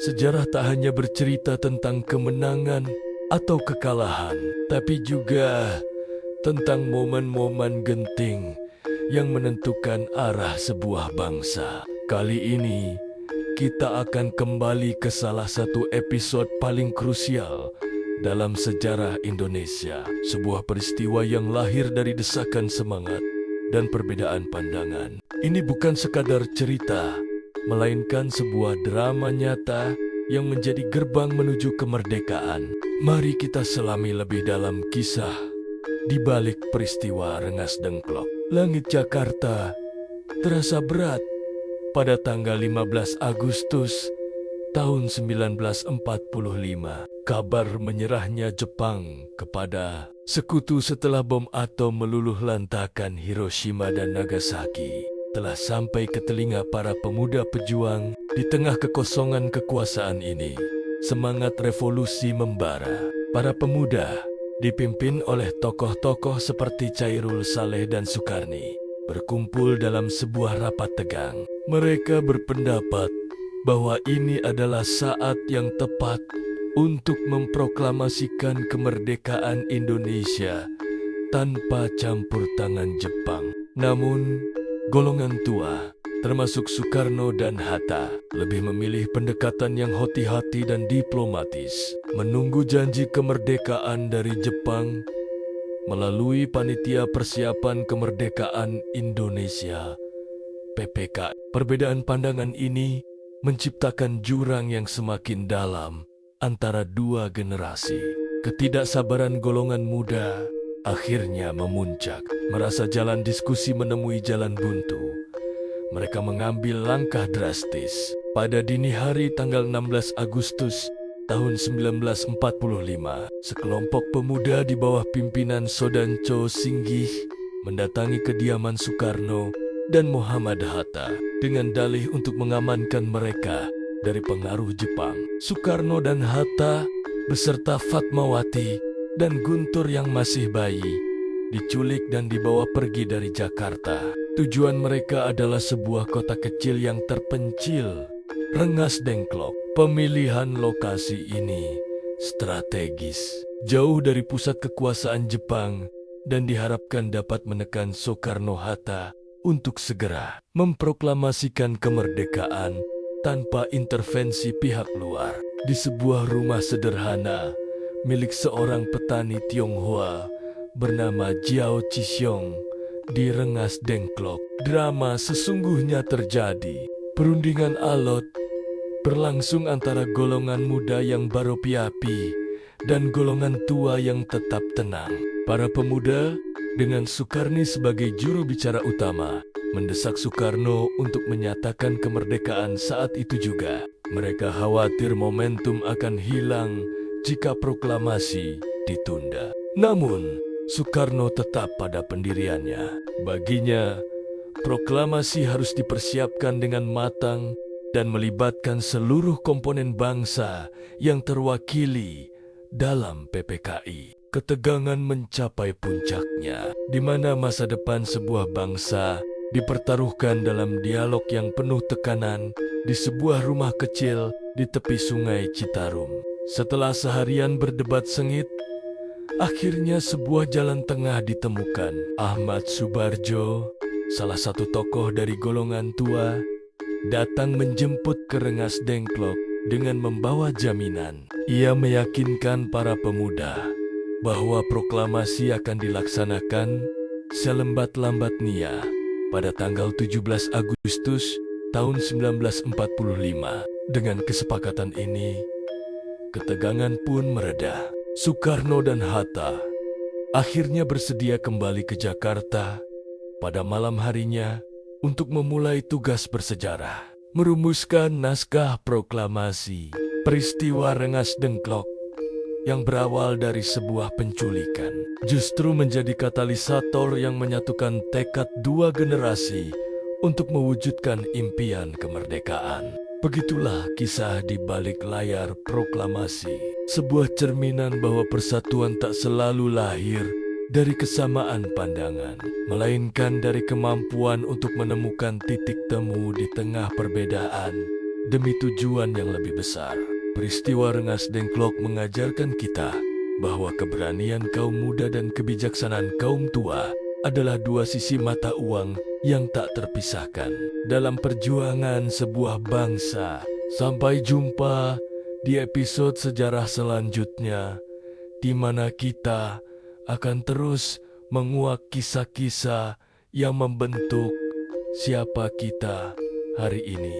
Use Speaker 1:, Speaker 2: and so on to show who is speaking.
Speaker 1: Sejarah tak hanya bercerita tentang kemenangan atau kekalahan, tapi juga tentang momen-momen genting yang menentukan arah sebuah bangsa. Kali ini, kita akan kembali ke salah satu episode paling krusial dalam sejarah Indonesia. Sebuah peristiwa yang lahir dari desakan semangat dan perbedaan pandangan. Ini bukan sekadar cerita, melainkan sebuah drama nyata yang menjadi gerbang menuju kemerdekaan. Mari kita selami lebih dalam kisah di balik peristiwa Rengas Dengklok. Langit Jakarta terasa berat pada tanggal 15 Agustus tahun 1945. Kabar menyerahnya Jepang kepada sekutu setelah bom atom meluluh lantakan Hiroshima dan Nagasaki telah sampai ke telinga para pemuda pejuang. Di tengah kekosongan kekuasaan ini, semangat revolusi membara. Para pemuda dipimpin oleh tokoh-tokoh seperti Chairul Saleh dan Sukarni berkumpul dalam sebuah rapat tegang. Mereka berpendapat bahwa ini adalah saat yang tepat untuk memproklamasikan kemerdekaan Indonesia tanpa campur tangan Jepang. Namun, golongan tua, termasuk Soekarno dan Hatta, lebih memilih pendekatan yang hati-hati dan diplomatis, menunggu janji kemerdekaan dari Jepang melalui Panitia Persiapan Kemerdekaan Indonesia (PPK). Perbedaan pandangan ini menciptakan jurang yang semakin dalam antara dua generasi. Ketidaksabaran golongan muda akhirnya memuncak. Merasa jalan diskusi menemui jalan buntu, mereka mengambil langkah drastis. Pada dini hari tanggal 16 Agustus tahun 1945, sekelompok pemuda di bawah pimpinan Sodanco Singgih mendatangi kediaman Soekarno dan Muhammad Hatta dengan dalih untuk mengamankan mereka dari pengaruh Jepang. Soekarno dan Hatta beserta Fatmawati dan Guntur yang masih bayi diculik dan dibawa pergi dari Jakarta. Tujuan mereka adalah sebuah kota kecil yang terpencil, Rengas Dengklok. Pemilihan lokasi ini strategis, jauh dari pusat kekuasaan Jepang, dan diharapkan dapat menekan Soekarno-Hatta untuk segera memproklamasikan kemerdekaan tanpa intervensi pihak luar. Di sebuah rumah sederhana milik seorang petani Tionghoa bernama Jiao Chixiong di Rengas Dengklok, drama sesungguhnya terjadi. Perundingan alot berlangsung antara golongan muda yang baru piapi dan golongan tua yang tetap tenang. Para pemuda dengan Sukarni sebagai juru bicara utama mendesak Soekarno untuk menyatakan kemerdekaan saat itu juga. Mereka khawatir momentum akan hilang jika proklamasi ditunda. Namun, Soekarno tetap pada pendiriannya. Baginya, proklamasi harus dipersiapkan dengan matang dan melibatkan seluruh komponen bangsa yang terwakili dalam PPKI. Ketegangan mencapai puncaknya, di mana masa depan sebuah bangsa dipertaruhkan dalam dialog yang penuh tekanan di sebuah rumah kecil di tepi Sungai Citarum. Setelah seharian berdebat sengit, akhirnya sebuah jalan tengah ditemukan. Ahmad Subarjo, salah satu tokoh dari golongan tua, datang menjemput ke Rengas Dengklok dengan membawa jaminan. Ia meyakinkan para pemuda bahwa proklamasi akan dilaksanakan selembat-lambatnya pada tanggal 17 Agustus tahun 1945. Dengan kesepakatan ini, ketegangan pun mereda. Soekarno dan Hatta akhirnya bersedia kembali ke Jakarta pada malam harinya untuk memulai tugas bersejarah, merumuskan naskah proklamasi. Peristiwa Rengas Dengklok yang berawal dari sebuah penculikan justru menjadi katalisator yang menyatukan tekad dua generasi untuk mewujudkan impian kemerdekaan. Begitulah kisah di balik layar proklamasi, sebuah cerminan bahwa persatuan tak selalu lahir dari kesamaan pandangan, melainkan dari kemampuan untuk menemukan titik temu di tengah perbedaan demi tujuan yang lebih besar. Peristiwa Rengas Dengklok mengajarkan kita bahwa keberanian kaum muda dan kebijaksanaan kaum tua adalah dua sisi mata uang yang tak terpisahkan dalam perjuangan sebuah bangsa. Sampai jumpa di episode sejarah selanjutnya, di mana kita akan terus menguak kisah-kisah yang membentuk siapa kita hari ini.